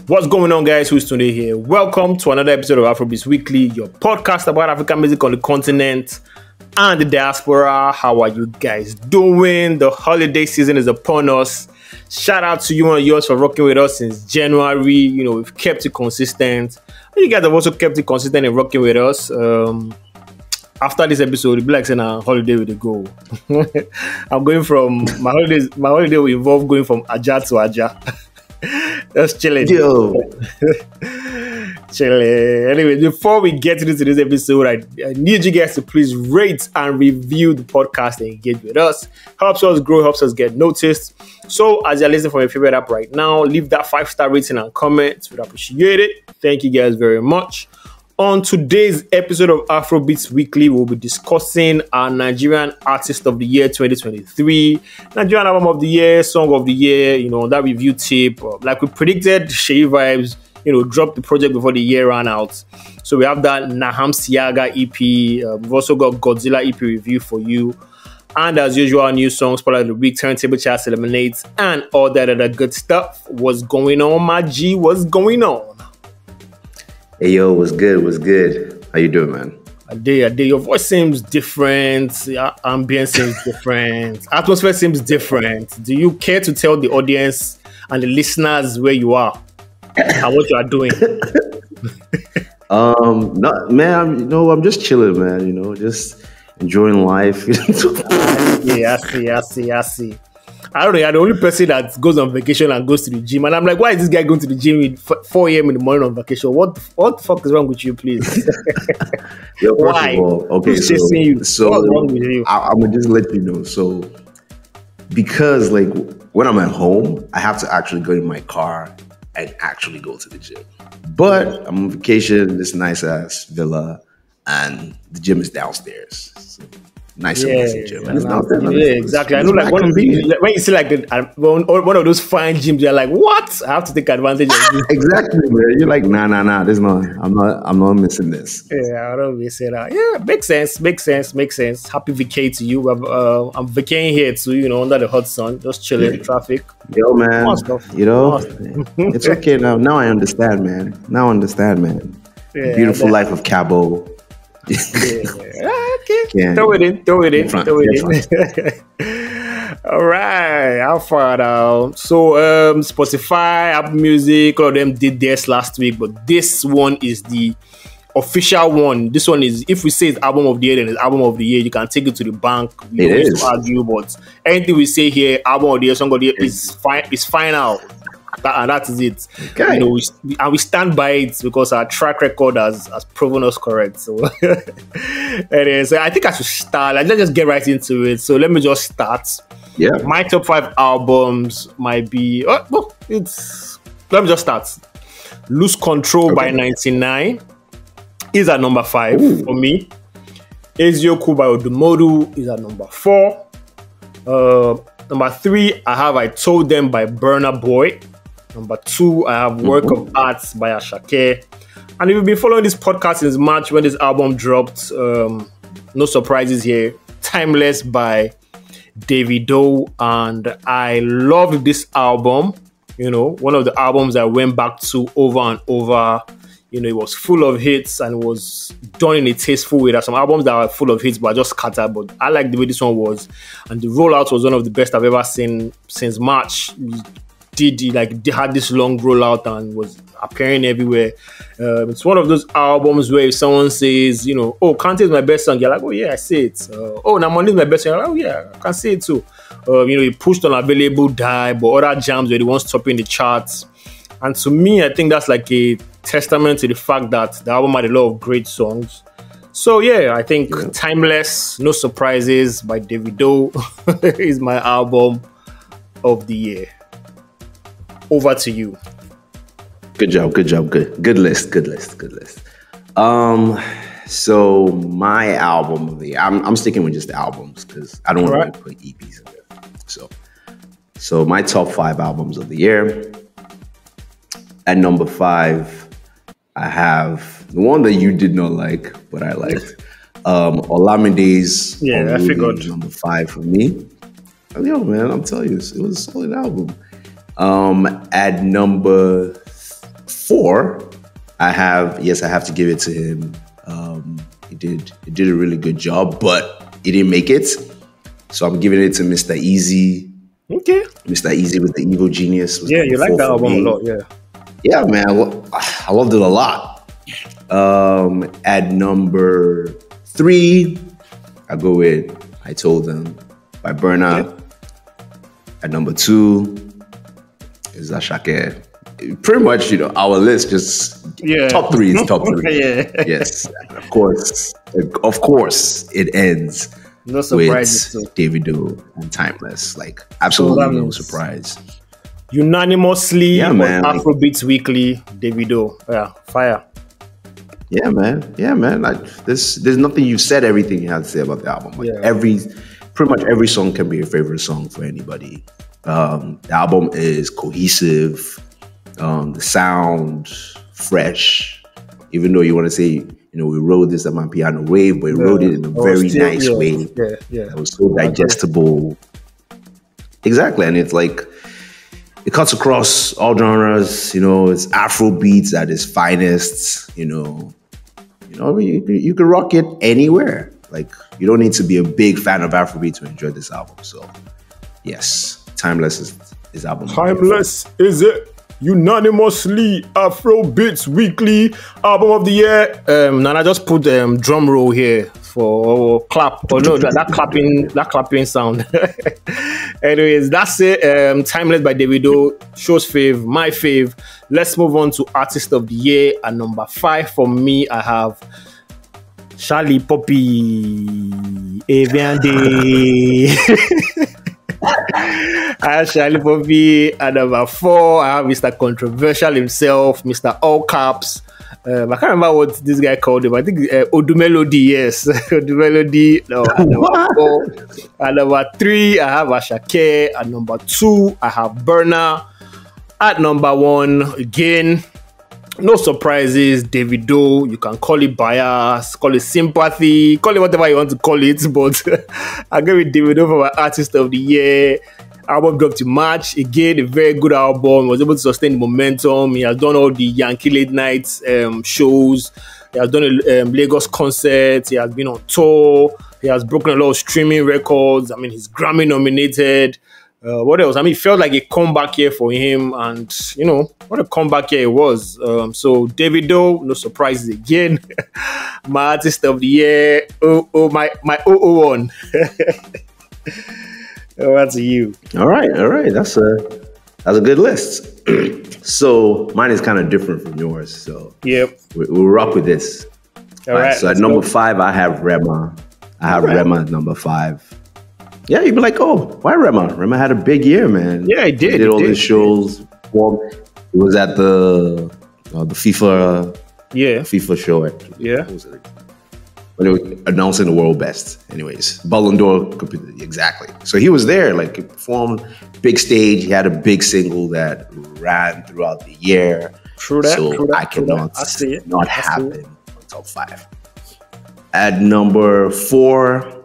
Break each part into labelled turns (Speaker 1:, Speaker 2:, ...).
Speaker 1: What's going on, guys? Who's Tunde here? Welcome to another episode of Afrobeats Weekly, your podcast about African music on the continent and the diaspora. How are you guys doing? The holiday season is upon us. Shout out to you and yours for rocking with us since January. You know, we've kept it consistent. You guys have also kept it consistent and rocking with us. After this episode, it'll be like saying a holiday with a go. I'm going from my holiday will involve going from Aja to Aja. Just chilling.
Speaker 2: Yo.
Speaker 1: Chilling. Anyway, before we get into this episode, I need you guys to please rate and review the podcast and engage with us. Helps us grow, helps us get noticed. So as you're listening from your favorite app right now, leave that 5-star rating and comment. We'd appreciate it. Thank you guys very much. On today's episode of Afrobeats Weekly, we'll be discussing our Nigerian Artist of the Year 2023, Nigerian Album of the Year, Song of the Year, that review tape. Like we predicted, Seyi Vibez, dropped the project before the year ran out. So we have that Nahamciaga EP. We've also got Gdzilla EP review for you. And as usual, new songs, Spotlight of the Week, Turntable Charts, Eliminates, and all that other good stuff. What's going on, my G? What's going on?
Speaker 2: Hey, yo, what's good? What's good? How you doing, man?
Speaker 1: A day. Your voice seems different. Your ambience seems different. Atmosphere seems different. Do you care to tell the audience and the listeners where you are and what you are doing?
Speaker 2: No, man. I'm just chilling, man. Just enjoying life.
Speaker 1: Yeah, I see. I don't know, you're the only person that goes on vacation and goes to the gym. And I'm like, why is this guy going to the gym at 4 a.m. in the morning on vacation? What the fuck is wrong with you, please?
Speaker 2: Yo,
Speaker 1: why?
Speaker 2: Okay,
Speaker 1: what's wrong with you?
Speaker 2: I'm going to just let you know. So, because when I'm at home, I have to actually go in my car and actually go to the gym. But I'm on vacation, this nice-ass villa, and the gym is downstairs. So, nice gym.
Speaker 1: Yeah, exactly. I know, like when you see like one of those fine gyms, you're like, what? I have to take advantage of this.
Speaker 2: Exactly, man. You're like, nah. This not. I'm not missing this.
Speaker 1: Yeah, I don't miss it. Yeah, makes sense. Happy vacay to you. I'm vacating here too. Under the hot sun, just chilling in traffic.
Speaker 2: Yo, man. It's okay now. Now I understand, man. Yeah, beautiful life of Cabo.
Speaker 1: Okay. Throw it in. All right. How far now? So Spotify, Apple Music, all of them did theirs last week, but this one is the official one. This one is, if we say it's album of the year, then it's album of the year. You can take it to the bank. We don't need to argue, but anything we say here, album of the year, song of the year is fine. It's final. And that is it. Okay. We stand by it because our track record has proven us correct. So, anyway, so I think I should start. Let's just get right into it. So let me just start.
Speaker 2: Yeah.
Speaker 1: My top 5 albums might be. Let me just start. Lose Control by 99 is at number 5 for me. Ezioku by Odumodu is at number 4. Number 3, I have I Told Them by Burna Boy. Number 2, I have Work of Art by Asake. And if you've been following this podcast since March when this album dropped, no surprises here. Timeless by Davido. And I loved this album. One of the albums I went back to over and over. It was full of hits and it was done in a tasteful way. There are some albums that are full of hits but just scattered. But I like the way this one was. And the rollout was one of the best I've ever seen since March. They had this long rollout and was appearing everywhere. It's one of those albums where if someone says, Kante is my best song, you're like, oh yeah, I see it. Namoni is my best song, you're like, oh yeah, I can see it too. He pushed on Available Die, but other jams were the ones topping the charts. And to me, I think that's like a testament to the fact that the album had a lot of great songs. So yeah, I think Timeless, No Surprises by Davido is my album of the year. Over to you.
Speaker 2: Good job. Good list. So my album of the year, I'm sticking with just the albums because I don't want to put EPs in there. So my top 5 albums of the year. At number 5, I have the one that you did not like, but I liked. Olamide's.
Speaker 1: Yeah, I figured.
Speaker 2: Number 5 for me. Yo, man, I'm telling you, it was a solid album. At number 4, I have to give it to him. He did a really good job, but he didn't make it. So I'm giving it to Mr. Easy.
Speaker 1: Okay.
Speaker 2: Mr. Easy with the Evil Genius.
Speaker 1: Yeah, you like that album a lot, yeah.
Speaker 2: Yeah, man. I loved it a lot. At number 3, I go with I Told Them by Burna. Okay. At number 2 is Ashake. Pretty much, our list just top 3 is top 3.
Speaker 1: Yeah.
Speaker 2: Yes. Of course, it ends
Speaker 1: no surprise
Speaker 2: with Davido and Timeless. Like, absolutely no surprise.
Speaker 1: Unanimously on Afrobeats Weekly, Davido. Yeah, fire.
Speaker 2: Yeah, man. Like, there's nothing you said. Everything you had to say about the album. Like, pretty much every song can be a favorite song for anybody. The album is cohesive. The sound fresh. Even though you want to say, we wrote this on my piano wave, but we wrote it in a very nice way.
Speaker 1: Yeah.
Speaker 2: It was so digestible. Exactly, and it's like it cuts across all genres. It's Afrobeats at its finest. You can rock it anywhere. Like, you don't need to be a big fan of Afrobeat to enjoy this album. So, yes, Timeless is his album.
Speaker 1: Timeless is it. Unanimously Afrobeats Weekly Album of the Year. And I just put drum roll here for clap. Oh no, that clapping sound. Anyways, that's it. Timeless by Davido. Show's fave, my fave. Let's move on to Artist of the Year. At number 5 for me, I have Charlie Poppy Eviande. I have Charlie Poppy. At number 4, I have Mr. Controversial himself, Mr. All Caps. I can't remember what this guy called him. I think Odumelody, yes. Odumelody. No, at number 4. At number 3, I have Ashake. At number 2, I have Burna. At number 1, again, no surprises, Davido. You can call it bias, call it sympathy, call it whatever you want to call it, but I go with Davido for my Artist of the Year. Album dropped in March. Again, a very good album. Was able to sustain the momentum. He has done all the Yankee late nights shows. He has done a Lagos concert. He has been on tour. He has broken a lot of streaming records. I mean, he's Grammy nominated. What else? I mean, it felt like a comeback year for him, and what a comeback year it was. So Davido, no surprises again. My Artist of the Year. My 001. Over to you.
Speaker 2: All right. That's a good list. So mine is kind of different from yours. So
Speaker 1: yep,
Speaker 2: we'll rock with this. All right. So at number 5, I have Rema. Rema at number 5. Yeah, you'd be like, oh, why Rema? Rema had a big year, man.
Speaker 1: Yeah, he did.
Speaker 2: He did all these shows. He was at the FIFA. FIFA show.
Speaker 1: Yeah.
Speaker 2: What was it? When they were announcing the world best. Anyways, Ballon d'Or, exactly. So he was there, like, he performed big stage. He had a big single that ran throughout the year.
Speaker 1: True that.
Speaker 2: So I cannot not have him on top 5. At number 4,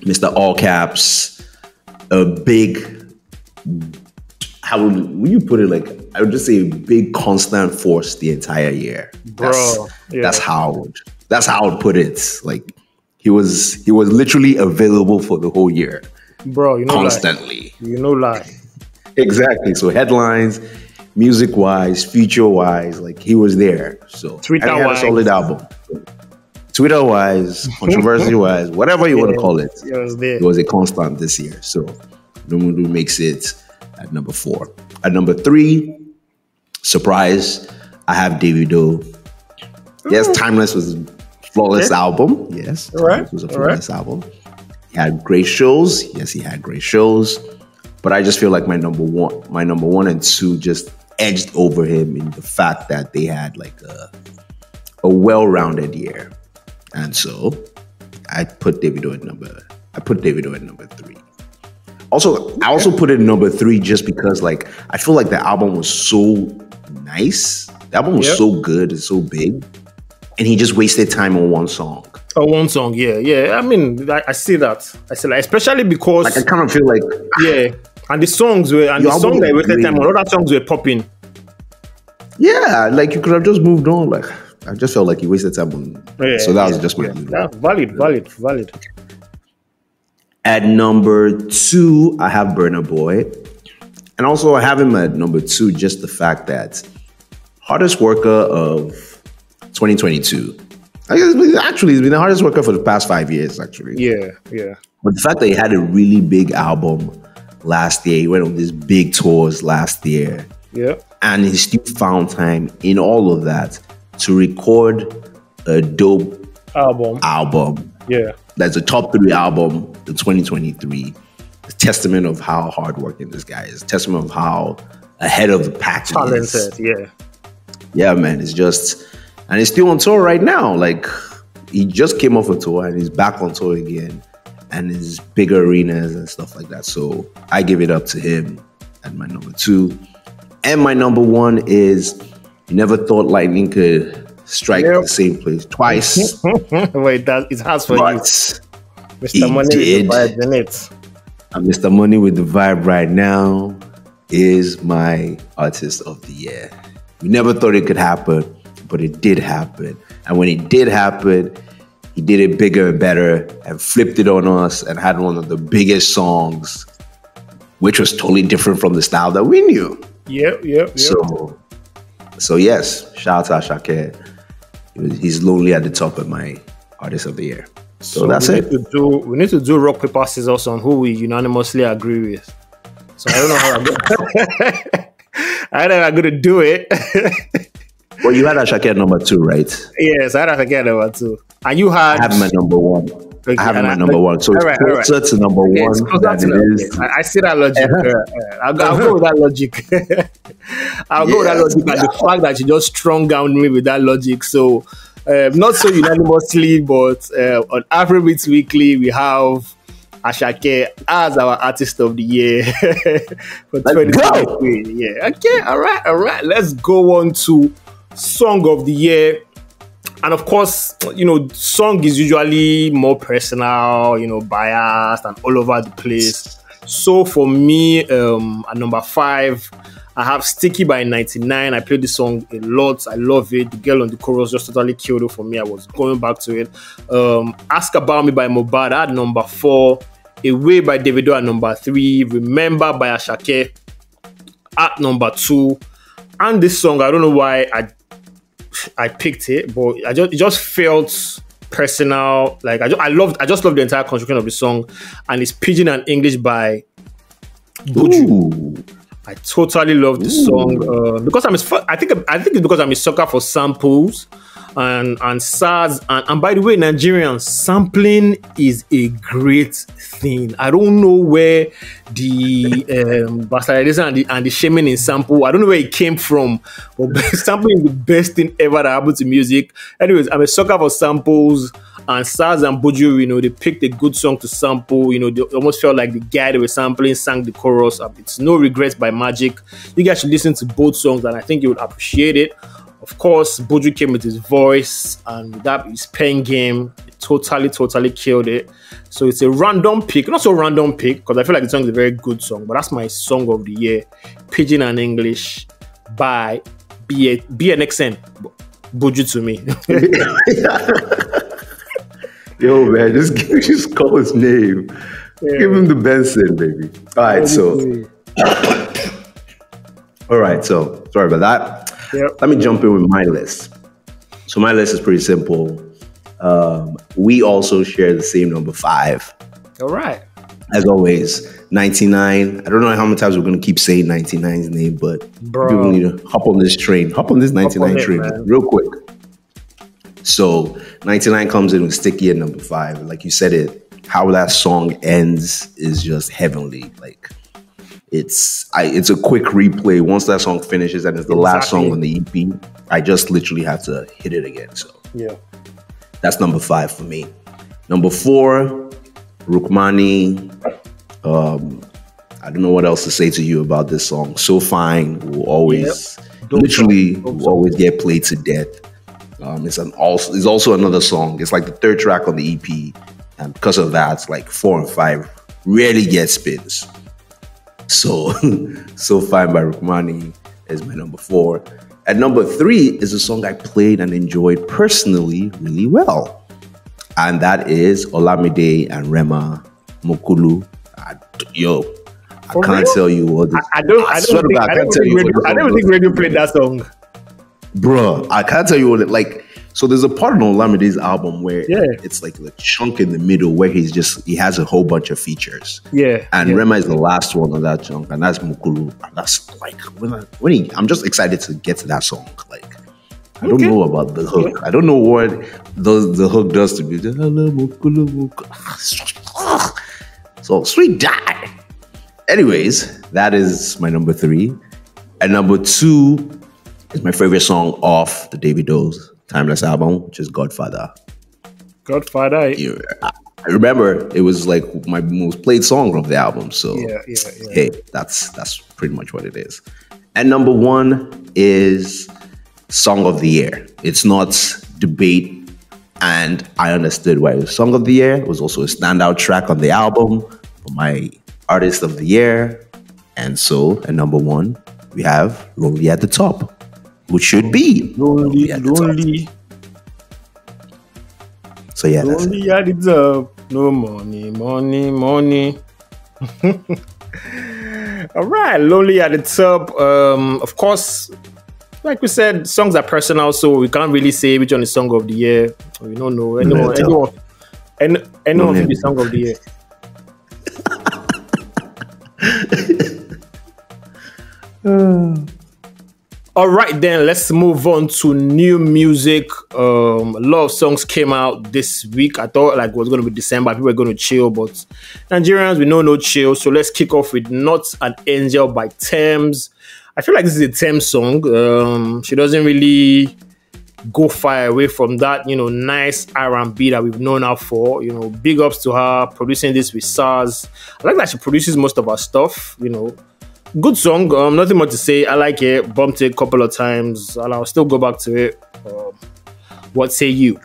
Speaker 2: Mr. All Caps, a big, how would you put it? Like, I would just say a big constant force the entire year. That's how I would put it. Like, he was literally available for the whole year.
Speaker 1: Bro,
Speaker 2: constantly.
Speaker 1: Lie.
Speaker 2: Exactly. So headlines, music-wise, feature-wise, like, he was there. So he had a solid album. Twitter-wise, controversy-wise, whatever you want to call it, it was a constant this year. So Numudu makes it at number 4. At number 3, surprise, I have Davido. Yes, Timeless was a flawless album. Yes, Timeless was a flawless album. He had great shows. Yes, he had great shows. But I just feel like my number one and 2 just edged over him in the fact that they had like a well-rounded year. And so I put Davido at number 3. Also, I also put it in number 3 just because, like, I feel like the album was so nice. The album was so good and so big. And he just wasted time on one song.
Speaker 1: Oh, one song, yeah. I mean, I see that. Especially because,
Speaker 2: like, I kind of feel like,
Speaker 1: and the songs that he wasted time on, other songs were popping.
Speaker 2: Yeah, like you could have just moved on. Like I just felt like he wasted time on.
Speaker 1: Yeah,
Speaker 2: So that was just my
Speaker 1: valid.
Speaker 2: At number 2, I have Burna Boy. And also I have him at number 2, just the fact that hardest worker of 2022. I guess he's been the hardest worker for the past 5 years, actually.
Speaker 1: Yeah.
Speaker 2: But the fact that he had a really big album last year, he went on these big tours last year.
Speaker 1: Yeah.
Speaker 2: And he still found time in all of that to record a dope album.
Speaker 1: Yeah.
Speaker 2: That's a top 3 album in 2023. It's a testament of how hardworking this guy is. A testament of how ahead of the pack he is.
Speaker 1: Talented, yeah.
Speaker 2: Yeah, man. It's just, and he's still on tour right now. Like, he just came off a tour and he's back on tour again. And his bigger arenas and stuff like that. So I give it up to him at my number 2. And my number 1 is, you never thought lightning could strike the same place twice.
Speaker 1: Wait, it's hard for
Speaker 2: but
Speaker 1: you. Mr. Money
Speaker 2: did.
Speaker 1: with the vibe in it.
Speaker 2: And Mr. Money with the vibe right now is my artist of the year. We never thought it could happen, but it did happen. And when it did happen, he did it bigger and better and flipped it on us and had one of the biggest songs, which was totally different from the style that we knew.
Speaker 1: Yep.
Speaker 2: So yes, shout out to Ashake. He's lonely at the top of my artist of the year. So that's it.
Speaker 1: We need to do rock, paper, scissors on who we unanimously agree with. So I don't know how I don't know how I'm going to do it.
Speaker 2: Well, you had Ashake at number 2, right?
Speaker 1: Yes, I had Ashake at number 2. And you had...
Speaker 2: I have my number 1.
Speaker 1: Okay,
Speaker 2: I have my number 1. So it's closer to number 1 than it is.
Speaker 1: I see that logic. I'll go with that logic. I'll go with that logic. And the fact that you just strung down me with that logic. So, not so unanimously, but on Afrobeats Weekly, we have Ashake as our artist of the year for 2023. Yeah. Okay. All right. Let's go on to song of the year. And of course, song is usually more personal, biased and all over the place. So for me, at number 5, I have Sticky by 99. I played this song a lot. I love it. The girl on the chorus just totally killed it for me. I was going back to it. Ask About Me by Mohbad at number 4. Away by Davido at number 3. Remember by Ashake at number 2. And this song, I don't know why I picked it, but it just felt personal. Like I just loved the entire construction of the song, and it's Pidgin and English by Buju. I totally love the song because I think it's because I'm a sucker for samples and SARS and by the way, Nigerian sampling is a great thing. I don't know where the bastardization and the shaming in sample, I don't know where it came from, but sampling is the best thing ever that happened to music. Anyways, I'm a sucker for samples, and SARS and Buju, they picked a good song to sample. They almost felt like the guy they were sampling sang the chorus. It's No Regrets by Magic. You guys should listen to both songs, and I think you would appreciate it. Of course, Buju came with his voice and that his pen game. Totally killed it. So it's a random pick, not so random pick, because I feel like the song is a very good song, but that's my song of the year, Pidgin and English by BNXN. Buju to me.
Speaker 2: Yo, man, just call his name. Yeah. Give him the Benson, baby. All right, so sorry about that.
Speaker 1: Yep.
Speaker 2: Let me jump in with my list. So my list is pretty simple. We also share the same number 5.
Speaker 1: All right.
Speaker 2: As always, 99. I don't know how many times we're going to keep saying 99's name, but people need to hop on this train. Hop on this 99 train real quick. So 99 comes in with Sticky at number 5. Like you said it, how that song ends is just heavenly. Like it's a quick replay. Once that song finishes and it's the last song on the EP, I just literally have to hit it again. So
Speaker 1: yeah,
Speaker 2: that's number 5 for me. Number 4, Rukmani. I don't know what else to say to you about this song. So Fine will always, will always get played to death. It's also another song. It's like the 3rd track on the EP, and because of that, it's like 4 and 5 rarely get spins. So Fine by Rukmani is my number 4. At number 3 is a song I played and enjoyed personally really well. And that is Olamide and Rema Mokulu. I can't tell you what this.
Speaker 1: I don't think radio played that song.
Speaker 2: Bro, I can't tell you what it like. So there's a part on Olamide's album where it's like the chunk in the middle where he has a whole bunch of features.
Speaker 1: Yeah.
Speaker 2: And Rema is the last one on that chunk, and that's Mukulu. And that's like I'm just excited to get to that song. Like I don't know about the hook. Yeah. I don't know what the hook does to me. So sweet die. Anyways, that is my number 3. And number 2 is my favorite song off the Davido's Timeless album, which is Godfather.
Speaker 1: Godfather.
Speaker 2: I remember it was like my most played song of the album. So hey, that's pretty much what it is. And number 1 is Song of the Year. It's not debate, and I understood why it was Song of the Year. It was also a standout track on the album for my Artist of the Year. And so at number 1, we have Lonely at the Top, which should be Lonely at the Top. So yeah, that's
Speaker 1: Lonely at the Top. No money. All right, Lonely at the Top. Of course, like we said, songs are personal, so we can't really say which one is Song of the Year. We don't know. Anyone can be Song of the Year. All right, then let's move on to new music. A lot of songs came out this week. I thought like it was going to be December, people were going to chill, but Nigerians, we know no chill. So let's kick off with Not an Angel by Thames. I feel like this is a Thames song. She doesn't really go far away from that, nice R&B that we've known her for. Big ups to her producing this with SARS. I like that she produces most of her stuff. Good song. Nothing more to say. I like it. Bumped it a couple of times, and I'll still go back to it. What say you?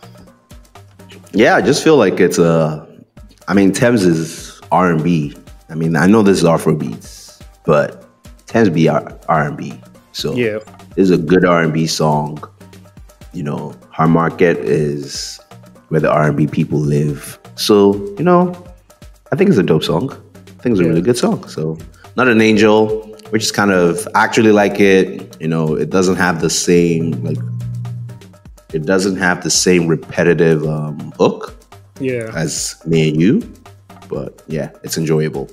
Speaker 2: Yeah, I just feel like it's Thames is R&B. I know this is Afrobeats, but Thames be R&B. So yeah, this is a good R&B song. Her market is where the R&B people live. So, I think it's a dope song. I think it's a really good song. So, Not an Angel, which is kind of actually like it. It doesn't have the same repetitive hook as Me and You, but yeah, it's enjoyable.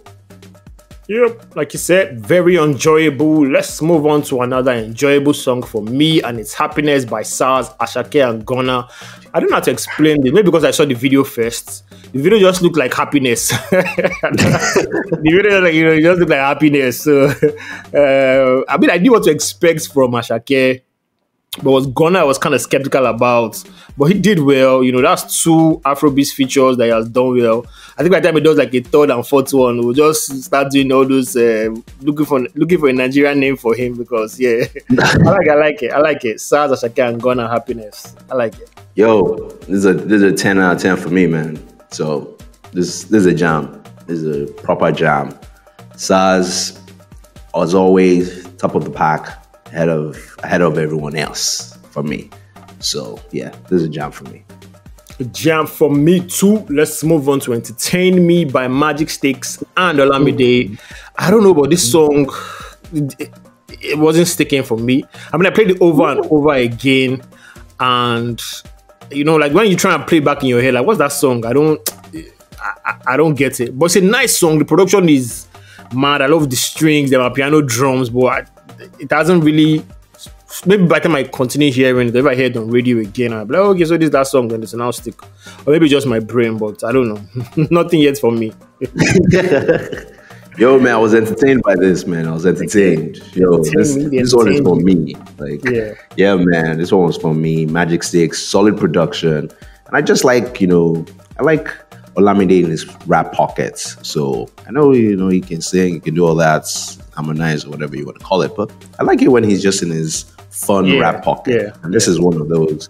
Speaker 1: Yep, like you said, very enjoyable. Let's move on to another enjoyable song for me, and it's Happiness by SARS, Asake, and Ghana. I don't know how to explain this, maybe because I saw the video first. The video just looked like happiness. The video, it just looked like happiness. So, I knew what to expect from Asake, but was Ghana I was kind of skeptical about. But he did well. That's 2 Afrobeats features that he has done well. I think by the time he does like a 3rd and 4th one, we'll just start doing all those looking for a Nigerian name for him, because I like it. SARS, Asake, and Ghana, Happiness. I like it.
Speaker 2: Yo, this is a 10 out of 10 for me, man. So this is a jam. This is a proper jam. SARS, as always, top of the pack, ahead of everyone else for me. So yeah, this is a jam for me.
Speaker 1: A jam for me too. Let's move on to Entertain Me by Magic Sticks and Olamide. I don't know about this song. It wasn't sticking for me. I played it over and over again, and like when you try and play back in your head, like what's that song? I don't get it. But it's a nice song. The production is mad. I love the strings, the piano drums, but it hasn't really. Maybe by the time I continue hearing it, if I hear it on radio again, I'll be like, okay, so this is that song, then it's now stick. Or maybe just my brain, but I don't know. Nothing yet for me.
Speaker 2: Yo, man, I was entertained by this, man. I was entertained. Yo, this one is for me. Yeah, man, this one was for me. Magic Sticks, solid production. And I just like, I like Olamide in his rap pockets. So I know, he can sing, he can do all that, harmonize, or whatever you want to call it. But I like it when he's just in his fun rap pocket. Yeah, and this is one of those,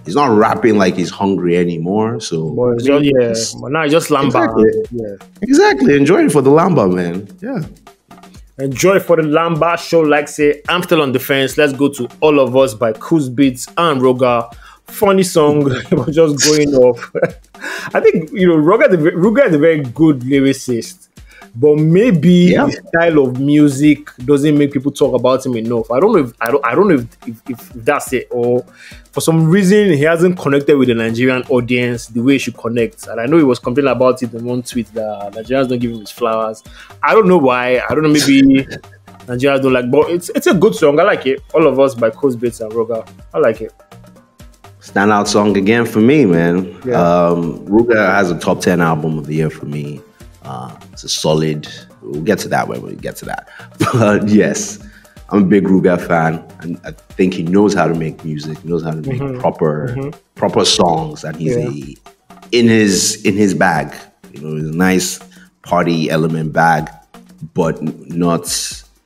Speaker 2: he's not rapping like he's hungry anymore. So
Speaker 1: but now he's just lamba.
Speaker 2: Exactly. Enjoy it for the lamba, man. Yeah.
Speaker 1: Enjoy for the Lamba show, like say, I'm still on the fence. Let's go to All of Us by Kuz Beats and Roga. Funny song, was just going off. I think, Roga is a very good lyricist. But maybe the style of music doesn't make people talk about him enough. I don't know if that's it, or for some reason he hasn't connected with the Nigerian audience the way he should connect. And I know he was complaining about it in one tweet that Nigerians don't give him his flowers. I don't know why. I don't know, maybe Nigerians don't like, but it's a good song. I like it. All of Us by Kuz Beats and Roga. I like it.
Speaker 2: Standout song again for me, man.
Speaker 1: Yeah.
Speaker 2: Ruga has a top 10 album of the year for me. It's a solid. We'll get to that when we get to that. But yes, I'm a big Ruga fan, and I think he knows how to make music, knows how to make proper songs, and he's in his bag. He's a nice party element bag, but not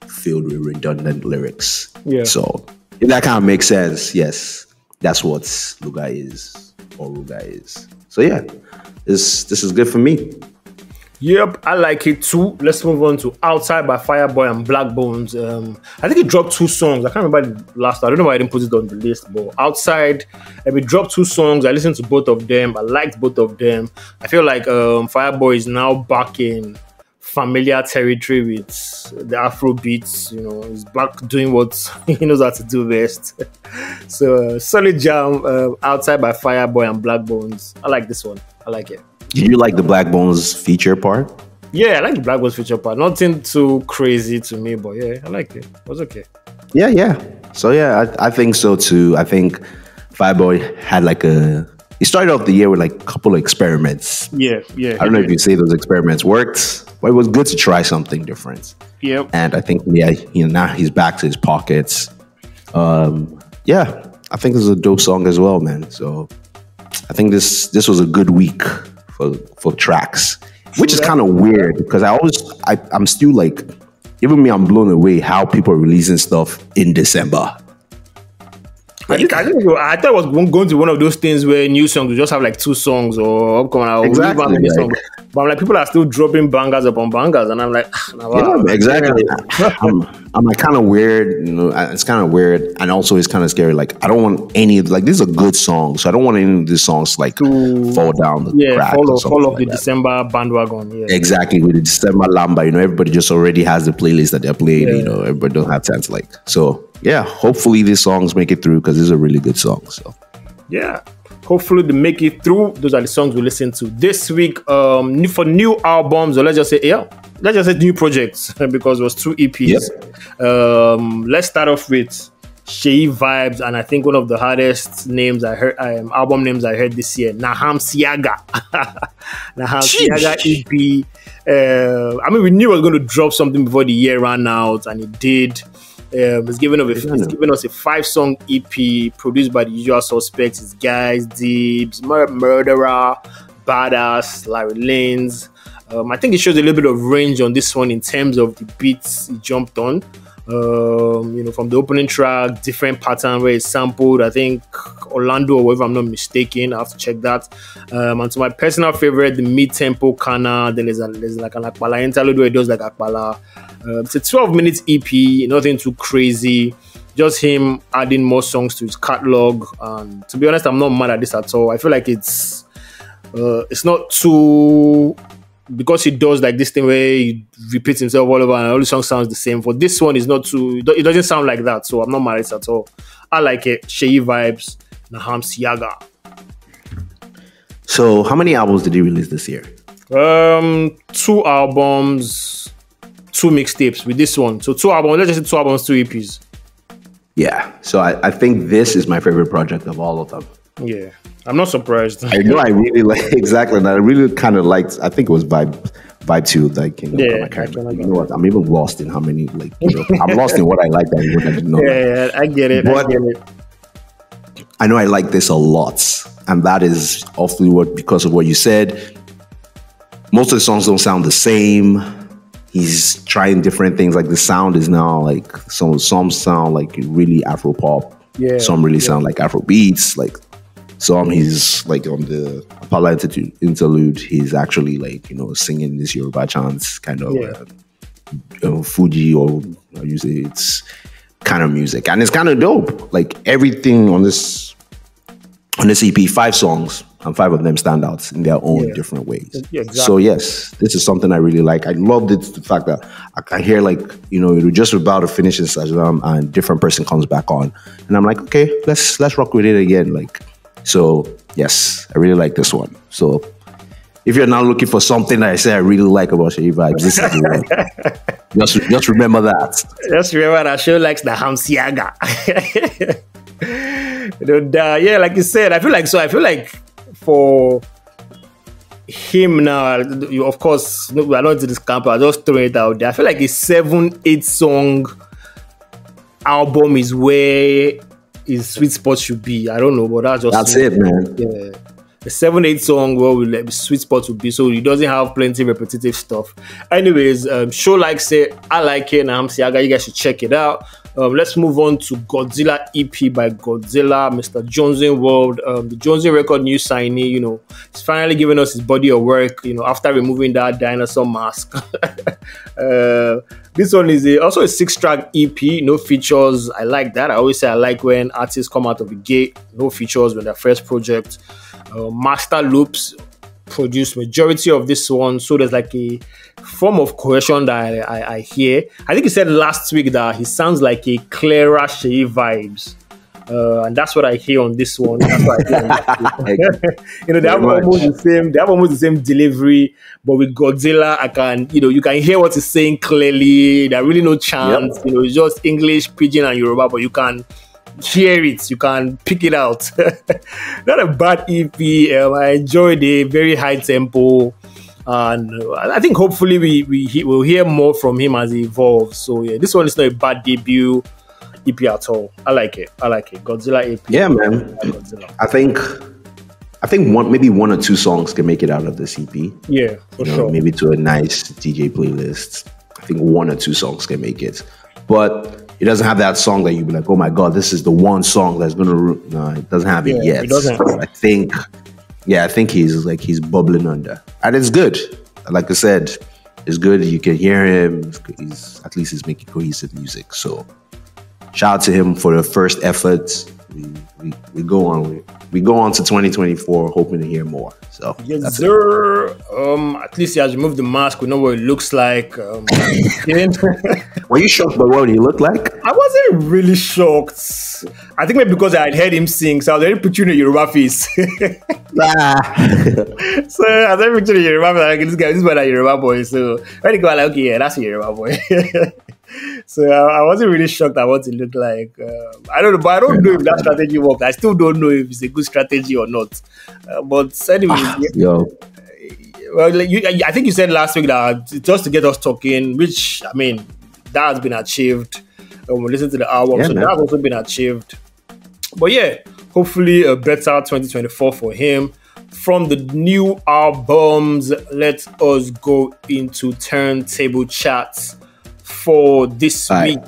Speaker 2: filled with redundant lyrics.
Speaker 1: Yeah.
Speaker 2: So if that kind of makes sense, yes, that's what Ruga is. So yeah, this is good for me.
Speaker 1: Yep, I like it too. Let's move on to Outside by Fireboy and Black Bones. I think he dropped 2 songs. I can't remember the last. I don't know why I didn't put it on the list, but Outside, we dropped 2 songs. I listened to both of them. I liked both of them. I feel like Fireboy is now back in familiar territory with the Afrobeats. He's back doing what he knows how to do best. So solid jam. Outside by Fireboy and Black Bones. I like this one. I like it.
Speaker 2: Did you like the Black Bones feature part?
Speaker 1: Yeah, I like the Black Bones feature part. Nothing too crazy to me, but yeah, I liked it. It was okay.
Speaker 2: Yeah. So yeah, I think so too. I think Fireboy had he started off the year with a couple of experiments.
Speaker 1: Yeah.
Speaker 2: I don't know if you say those experiments worked, but it was good to try something different.
Speaker 1: Yep.
Speaker 2: And I think now he's back to his pockets. Yeah, I think this is a dope song as well, man. So I think this was a good week for tracks, which is kind of weird because I'm still even me, I'm blown away how people are releasing stuff in December.
Speaker 1: I thought it was going to be one of those things where new songs will just have 2 songs or upcoming or
Speaker 2: exactly,
Speaker 1: songs. But I'm people are still dropping bangers upon bangers, and I'm like, wow.
Speaker 2: Yeah, exactly. I'm kind of weird, it's kind of weird, and also it's kind of scary. I don't want any of this is a good song, so I don't want any of these songs to fall down the crack.
Speaker 1: Fall off the December bandwagon. Yeah.
Speaker 2: Exactly, with the December Lamba, everybody just already has the playlist that they're playing. Everybody don't have time to so. Yeah, hopefully these songs make it through because this is a really good song. So
Speaker 1: yeah, hopefully they make it through. Those are the songs we listen to this week. For new albums, or let's just say new projects because it was 2 EPs. Yep. Let's start off with Seyi Vibez, and I think one of the hardest names I heard, album names I heard this year, Nahamciaga. Nahamciaga EP. We knew it was going to drop something before the year ran out, and it did. It's given us a 5-song EP produced by the usual suspects. It's Guys, Dibs, Murderer, Badass, Larry Lanes. I think it shows a little bit of range on this one in terms of the beats he jumped on. From the opening track, different pattern where it's sampled. I think Orlando, or if I'm not mistaken, I have to check that. And to my personal favorite, the mid-tempo Kana. Then there's an Akpala interlude where it does Akpala. It's a 12-minute EP, nothing too crazy. Just him adding more songs to his catalog. And to be honest, I'm not mad at this at all. I feel like it's not too, because he does this thing where he repeats himself all over and all the song sounds the same. For this one, it's not too, it doesn't sound like that. So I'm not mad at it at all. I like it. Seyi Vibez, Nahamciaga.
Speaker 2: So how many albums did he release this year?
Speaker 1: 2 albums, 2 mixtapes with this one. So 2 albums, let's just say 2 albums, 2 EPs.
Speaker 2: Yeah. So I think this is my favorite project of all of them.
Speaker 1: Yeah. I'm not surprised.
Speaker 2: I know I really exactly. And I really kind of liked, I think it was Vibe 2. What? I'm even lost in how many, I'm lost in what I like that I didn't know.
Speaker 1: Yeah, I get it.
Speaker 2: I know I like this a lot. And that is awfully because of what you said. Most of the songs don't sound the same. He's trying different things. The sound is now some sound like really Afro pop.
Speaker 1: Yeah.
Speaker 2: Some really sound like Afro beats. Some he's on the Apala interlude. He's actually singing this Yoruba chants kind of. Fuji, or you say it's kind of music, and it's kind of dope. Like everything on this EP, 5 songs, and 5 of them stand out in their own different ways.
Speaker 1: Yeah, exactly.
Speaker 2: So yes, this is something I really like. I loved it, the fact that I can hear, like, you know, it was just about to finish this and different person comes back on, and I'm like, okay, let's rock with it again. Like, so yes, I really like this one. So if you're not looking for something that I say I really like about Seyi Vibez, this is the one. Just remember that.
Speaker 1: Just remember that Show likes the Nahamciaga. Yeah, like you said, I feel like for him now, of course, we are not into this camp. I just throwing it out there. I feel like a 7-8 song album is where his sweet spot should be. I don't know, but that's
Speaker 2: it, man.
Speaker 1: Yeah. A 7-8 song where the sweet spot would be, so he doesn't have plenty of repetitive stuff. Anyways, Show likes it. I like it. Nahamciaga, you guys should check it out. Let's move on to Gdzilla EP by Gdzilla, Mr. Jonesing World. The Jonesing record new signee, you know, he's finally giving us his body of work, you know, after removing that dinosaur mask. This one is also a 6-track EP, no features. I like that. I always say I like when artists come out of the gate, no features when their first project. Master Loops produced majority of this one, so there's like a form of cohesion that I hear. I think he said last week that he sounds like a clearer Seyi Vibez, and that's what I hear on this one. That's what I hear on you know, they have almost the same delivery, but with Gdzilla, you can hear what he's saying clearly. There are really no chants. You know, it's just English, Pidgin, and Yoruba, but you can hear it, you can pick it out. Not a bad EP. I enjoyed it, very high tempo, and I think hopefully we'll hear more from him as he evolves. So yeah, this one is not a bad debut EP at all. I like it. Gdzilla EP.
Speaker 2: Yeah, man. I think maybe 1 or 2 songs can make it out of this EP.
Speaker 1: Yeah, for sure.
Speaker 2: Maybe to a nice DJ playlist. I think 1 or 2 songs can make it, but it doesn't have that song that you'd be like, oh my God, this is the one song that's gonna. No, it doesn't have it yet.
Speaker 1: It doesn't.
Speaker 2: I think he's bubbling under, and it's good. Like I said, it's good. You can hear him. He's making cohesive music. So, shout out to him for the first effort. We go on to 2024, hoping to hear more. So
Speaker 1: yes, sir. At least he has removed the mask. We know what it looks like.
Speaker 2: Were you shocked by what he looked like?
Speaker 1: I wasn't really shocked. I think maybe because I had heard him sing, so I was already picturing a Yoruba face. So I was already picturing a Yoruba face. Like, this is a Yoruba boy. So when he go like, okay, yeah, that's a Yoruba boy. So I wasn't really shocked at what it looked like. I don't know, but I don't know if that strategy worked. I still don't know if it's a good strategy or not. But anyway, well, I think you said last week that just to get us talking, which I mean, that has been achieved. We listen to the album, so that has also been achieved. But yeah, hopefully a better 2024 for him. From the new albums, let us go into turntable chats. For this week,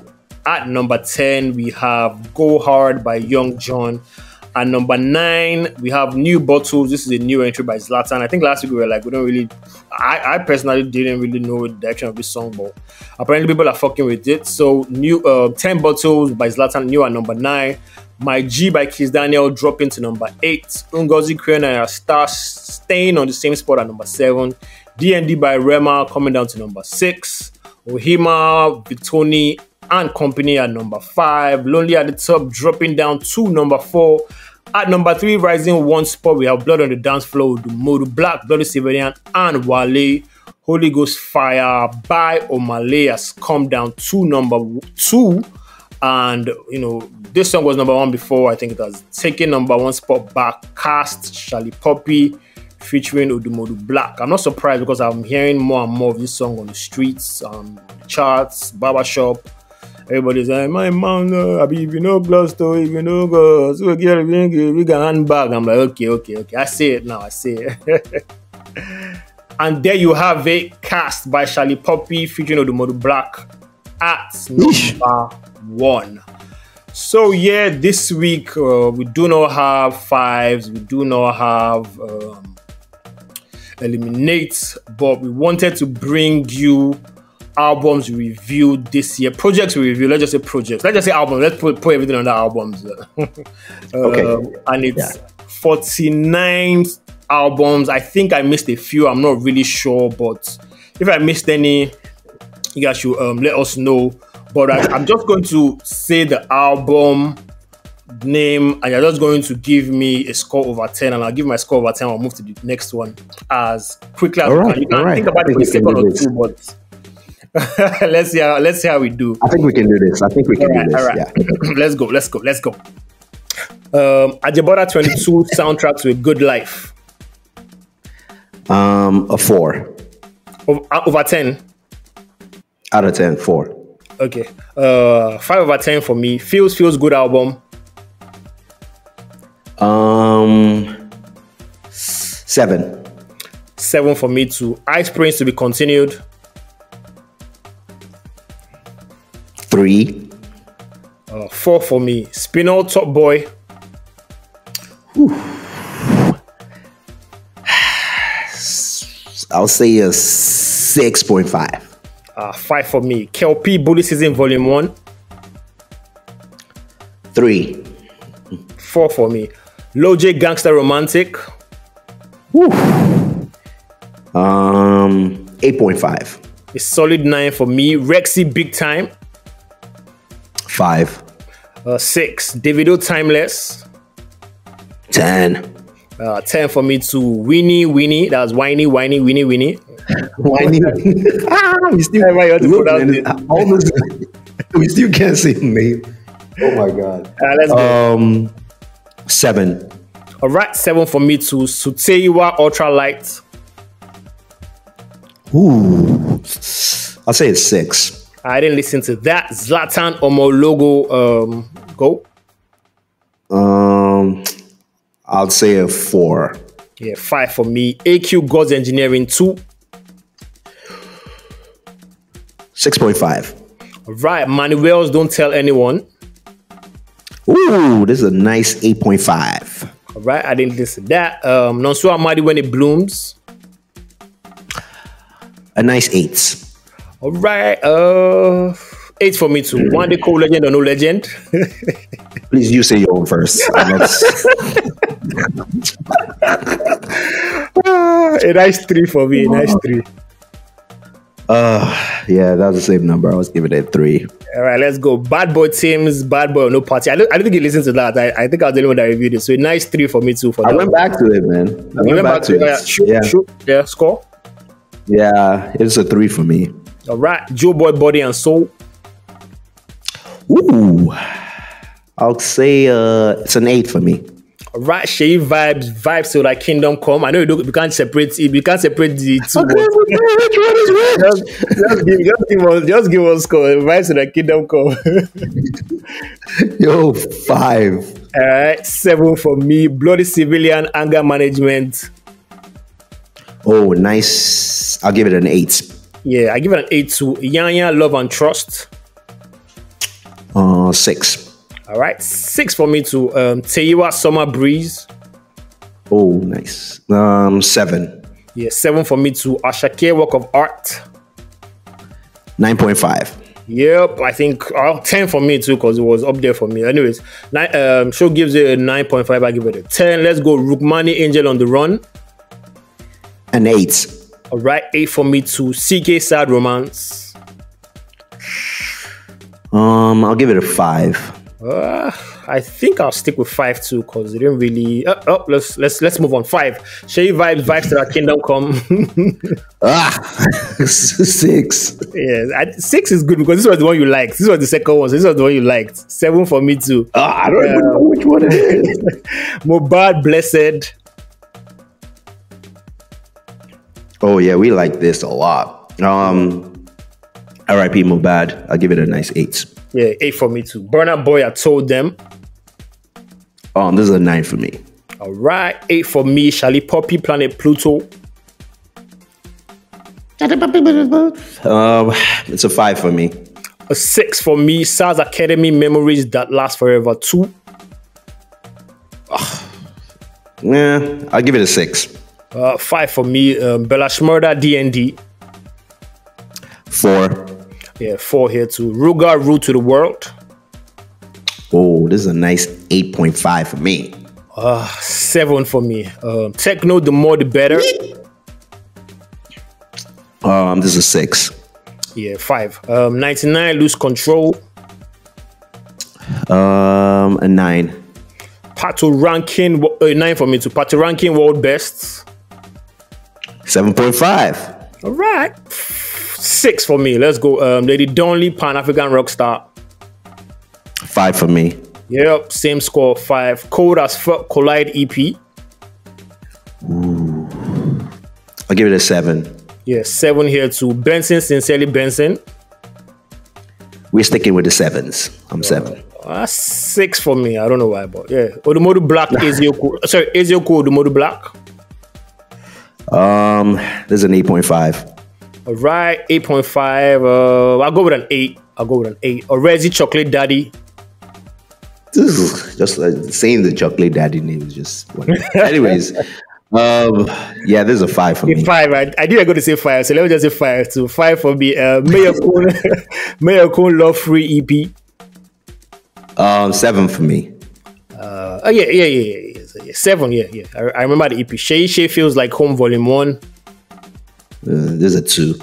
Speaker 1: at number 10, we have Go Hard by Young John. At number 9, we have New Bottles. This is a new entry by Zlatan. I think last week we were like, we don't really, I personally didn't really know the direction of this song, but apparently people are fucking with it. So, new 10 Bottles by Zlatan, new at number 9. My G by Kiss Daniel dropping to number 8. Ngozi Kriona and Star staying on the same spot at number 7. D&D by Rema coming down to number 6. Ohima, Vitoni, and Company at number 5. Lonely at the top, dropping down to number 4. At number 3, rising 1 spot, we have Blood on the Dance Floor with Modu Black, Bloody Civilian, and Wale. Holy Ghost Fire by Omale has come down to number 2. And, you know, this song was number 1 before. I think it has taken number 1 spot back. Cast, Charlie Poppy, featuring Odumodu Black. I'm not surprised because I'm hearing more and more of this song on the streets, charts, barbershop. Everybody's like, my man, if you know gloss to, if you know go, so get a big handbag. I'm like, okay. I see it now. And there you have it, Cast by Charlie Poppy, featuring Odumodu Black at number 1. So yeah, this week we do not have 5s, we do not have eliminate, but we wanted to bring you albums we reviewed this year. Projects we reviewed. Let's just say projects. Let's just say albums. Let's put everything under albums.
Speaker 2: Okay.
Speaker 1: And it's 49 albums. I think I missed a few. I'm not really sure, but if I missed any, you guys should let us know. But I'm just going to say the album name, and you're just going to give me a score over 10, and I'll give my score over 10. I'll move to the next one as quickly as we can. You can think about it for a second or two, but let's see how we do.
Speaker 2: I think we can do this. All right.
Speaker 1: Yeah. Let's go. Ajibora 22 soundtrack to a good life.
Speaker 2: A 4.
Speaker 1: Over 10.
Speaker 2: Out of 10, 4.
Speaker 1: Okay. 5 over 10 for me. Feels good album.
Speaker 2: 7.
Speaker 1: 7 for me too. Ice Prince to be continued.
Speaker 2: 3.
Speaker 1: 4 for me. Spinal Top Boy.
Speaker 2: I'll say a 6.5.
Speaker 1: 5 for me. KLP Bully Season Volume 1.
Speaker 2: 3.
Speaker 1: 4 for me. Lil J Gangsta Romantic.
Speaker 2: 8.5.
Speaker 1: A solid 9 for me. Rexy Big Time.
Speaker 2: 5.
Speaker 1: 6. Davido Timeless.
Speaker 2: 10.
Speaker 1: 10 for me too. Winnie. That was Winnie.
Speaker 2: Winnie. We still can't say the name. Oh my god.
Speaker 1: Let's go.
Speaker 2: 7.
Speaker 1: All right, 7 for me too. Suteyiwa Ultra Light.
Speaker 2: I'll say it's 6.
Speaker 1: I didn't listen to that. Zlatan Omologo. Go.
Speaker 2: I'll say a 4.
Speaker 1: Yeah, 5 for me. AQ God's Engineering 2.
Speaker 2: 6.5.
Speaker 1: All right, Manuel's Don't Tell Anyone.
Speaker 2: Ooh, this is a nice 8.5.
Speaker 1: All right, I didn't listen to that. Nonsu Amadi When It Blooms.
Speaker 2: A nice 8.
Speaker 1: All right, 8 for me too. One Day Cold Legend or No Legend.
Speaker 2: Please, you say your own first.
Speaker 1: A nice 3 for me. A nice 3.
Speaker 2: Yeah, that's the same number. I was giving it 3.
Speaker 1: All right, let's go. Bad Boy Teams, Bad Boy or No Party. I don't think you listened to that. I think I was the only one that reviewed it. So a nice 3 for me too. For
Speaker 2: I went back to it, man. I went back to it.
Speaker 1: Shoot. Yeah, score.
Speaker 2: Yeah, it's a 3 for me.
Speaker 1: All right, Joe Boy Body and Soul.
Speaker 2: Ooh, I'll say it's an 8 for me.
Speaker 1: All right, Seyi Vibez Till Thy Kingdom Come. I know you can't separate it. You can't separate the two. Just give us score. Vibez Till Thy Kingdom Come.
Speaker 2: Yo, 5.
Speaker 1: All right, 7 for me. Bloody Civilian Anger Management.
Speaker 2: Oh, nice. I'll give it an 8.
Speaker 1: Yeah, I give it an 8 to Yanya Love and Trust.
Speaker 2: 6.
Speaker 1: All right, 6 for me to Teyiwa Summer Breeze.
Speaker 2: Oh, nice. 7.
Speaker 1: Yeah, 7 for me to Ashake Work of Art.
Speaker 2: 9.5.
Speaker 1: Yep, I think 10 for me too, because it was up there for me. Anyways, show gives it a 9.5. I give it a 10. Let's go. Rukmani Angel on the Run.
Speaker 2: An 8.
Speaker 1: All right, 8 for me to CK Sad Romance.
Speaker 2: I'll give it a 5.
Speaker 1: I think I'll stick with 5 too, because it didn't really. Let's move on. 5. Seyi Vibez Till Thy Kingdom Come.
Speaker 2: 6.
Speaker 1: Yeah, 6 is good because this was the one you liked. This was the second one, so this was the one you liked. 7 for me too.
Speaker 2: I don't even know which one it is.
Speaker 1: Mohbad Blessed.
Speaker 2: Oh yeah, we like this a lot. R.I.P. Mohbad. I'll give it a nice 8.
Speaker 1: Yeah, 8 for me too. Burna Boy, I Told Them.
Speaker 2: This is a 9 for me.
Speaker 1: All right, 8 for me. Charlie Poppy, Planet Pluto.
Speaker 2: It's a 5 for me.
Speaker 1: A 6 for me. SARS Academy, Memories That Last Forever 2.
Speaker 2: Yeah, I'll give it a 6.
Speaker 1: 5 for me. Bella Shmurda, DND.
Speaker 2: 4.
Speaker 1: Yeah, 4 here too. Ruga, Root to the World.
Speaker 2: Oh, this is a nice 8.5 for me.
Speaker 1: 7 for me. Techno, The More The Better.
Speaker 2: This is a 6.
Speaker 1: Yeah, 5. 99, Lose Control.
Speaker 2: A 9.
Speaker 1: Pato Ranking, 9 for me too. Pato Ranking World Bests.
Speaker 2: 7.5.
Speaker 1: All right. 6 for me. Let's go. Lady Donley, Pan-African Rockstar.
Speaker 2: 5 for me.
Speaker 1: Yep, same score, 5. Cold as Fuck, Collide EP.
Speaker 2: Ooh. I'll give it a 7.
Speaker 1: Yeah, 7 here too. Benson, Sincerely Benson.
Speaker 2: We're sticking with the 7s. I'm 7.
Speaker 1: 6 for me. I don't know why, but yeah. Odumodu Black, Eziokwu. Sorry, Eziokwu, Odumodu Black.
Speaker 2: This is an 8.5.
Speaker 1: All right, 8.5. I'll go with an 8. Orezi Chocolate Daddy.
Speaker 2: Just saying the Chocolate Daddy name is just whatever. Anyways, yeah, this is a 5 for me.
Speaker 1: 5. I knew I was going to say 5, so let me just say 5 too. 5 for me. Mayor Kun Love Free EP.
Speaker 2: 7 for me.
Speaker 1: Yeah. 7, yeah. I remember the EP. Seyi Feels Like Home Volume 1.
Speaker 2: This is a 2.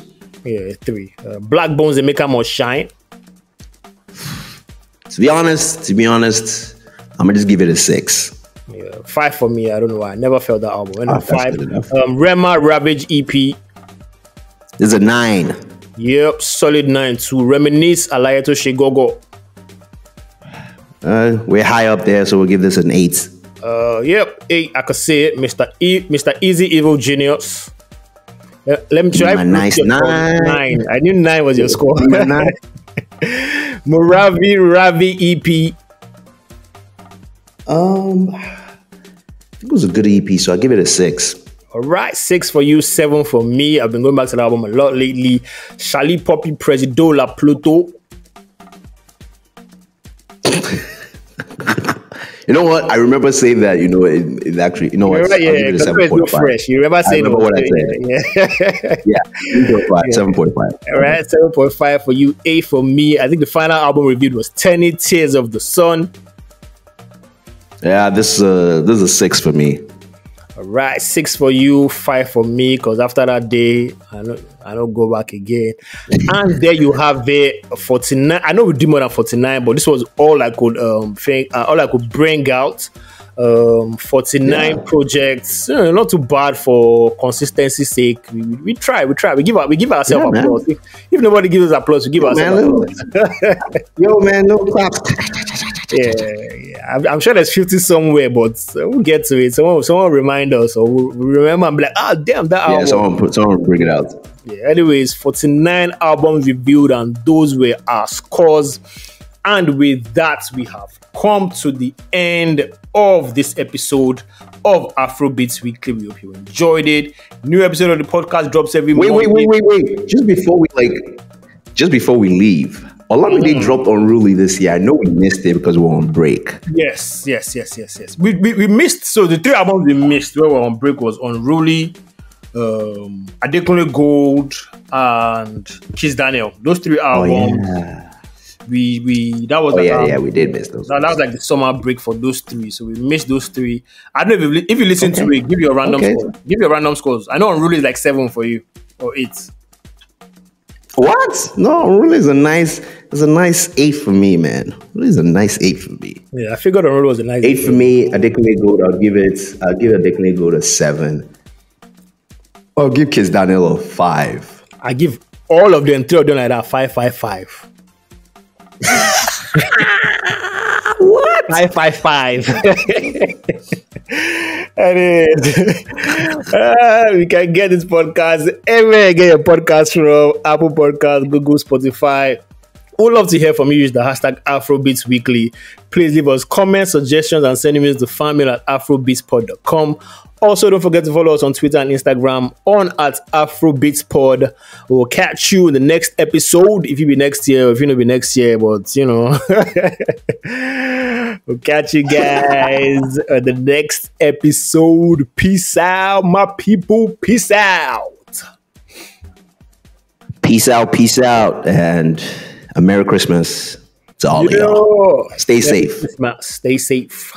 Speaker 1: Yeah, 3. Black Bones, They Make Her More Shine.
Speaker 2: To be honest, I'm gonna just give it a 6.
Speaker 1: Yeah, 5 for me. I don't know why. I never felt that album. 5. Rema Ravage EP.
Speaker 2: This is a 9.
Speaker 1: Yep, solid 9 too. Reminisce, Alayeto Shegogo.
Speaker 2: We're high up there, so we'll give this an 8.
Speaker 1: Yep, 8. I could say it. Mr. Easy Evil Genius. Let me try.
Speaker 2: A nice 9.
Speaker 1: 9. I knew 9 was your score.
Speaker 2: 9.
Speaker 1: Moravi Ravi EP.
Speaker 2: I think it was a good EP, so I'll give it a 6.
Speaker 1: All right, 6 for you, 7 for me. I've been going back to the album a lot lately. Charlie Poppy Presido La Pluto.
Speaker 2: You know what? I remember saying that, in actually, you know what?
Speaker 1: Yeah, because it's no fresh. You remember saying
Speaker 2: what I said. Yeah, 7.5.
Speaker 1: All right, 7.5 for you, 8 for me. I think the final album reviewed was Tenny Tears of the Sun.
Speaker 2: Yeah, this is a 6 for me.
Speaker 1: All right, 6 for you, 5 for me, because after that day, I don't go back again. And there you have it, 49. I know we did more than 49, but this was all I could all I could bring out. 49 projects, not too bad for consistency's sake. We try. We give ourselves applause. If nobody gives us applause, we give ourselves applause.
Speaker 2: Yo, man, no claps.
Speaker 1: Yeah. I'm sure there's 50 somewhere, but we'll get to it. Someone remind us, or we'll remember and be like, damn, that album.
Speaker 2: Yeah, someone bring it out.
Speaker 1: Yeah. Anyways, 49 albums reviewed, and those were our scores. And with that, we have come to the end of this episode of Afrobeats Weekly. We hope you enjoyed it. New episode of the podcast drops every Monday.
Speaker 2: Wait. Just before we leave, Olamide dropped Unruly this year. I know we missed it because we were on break.
Speaker 1: Yes. We missed. So the 3 albums we missed where we were on break was Unruly, Adekunle Gold, and Kiss Daniel. Those 3 albums.
Speaker 2: Oh, yeah.
Speaker 1: We
Speaker 2: we did miss those.
Speaker 1: That was like the summer break for those 3, so we missed those 3. I don't know if you listen to it. Give your random score. Give your random scores. I know Unruly is like 7 for you or 8.
Speaker 2: What? No, Unruly is a nice 8 for me, man. Unruly is a nice 8 for me.
Speaker 1: Yeah, I figured Unruly was a nice
Speaker 2: 8 for me. Adekunle Gold, I'll give Adekunle Gold a 7. I'll give Kiss Daniel a 5.
Speaker 1: I give all of them, 3 of them like that 5. What? 5. We can get this podcast everywhere. Get your podcast from Apple Podcasts, Google, Spotify. We'd love to hear from you. Use the hashtag Afrobeats Weekly. Please leave us comments, suggestions, and send emails to fanmail@afrobeatspod.com. Also, don't forget to follow us on Twitter and Instagram @AfrobeatsPod. We'll catch you in the next episode. If you be next year, or if you not be next year, but we'll catch you guys at the next episode. Peace out, my people. Peace out.
Speaker 2: Peace. Peace out, and a Merry Christmas to all of y'all. Stay safe.
Speaker 1: Stay safe.